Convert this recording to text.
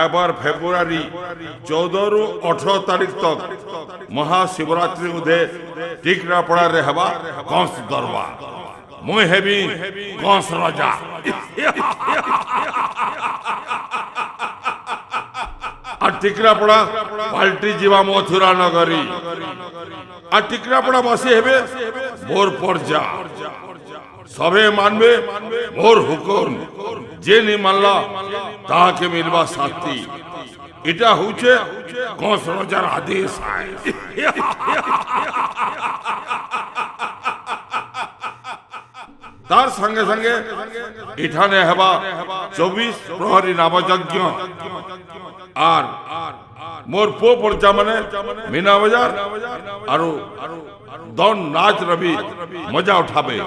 এবার ফেব্রুয়ারি 14 ରୁ 18 তারিখ তক মহাশিবরাত্রি উদে টিকরাপড়ারে হেবা কংস দরবার মুই হেবি কংস রাজা। আর টিকরাপড়া পাল্টি যা মথুরা নগরী। আর টিকরাপড়া বাসী হেবে মোর পর্যা। সবে মানবে মোর হুকুম, যে নি মানলা তাহাকে মিলবা শাস্তি। এটা হচ্ছে কংস রাজার আদেশ। তার সঙ্গে সঙ্গে এখানে হেবা 24 প্রহরী নামযজ্ঞ। আর মোর পো পর্যা মানে মিনা বাজার আর দন নাচ রবি মজা উঠাবে।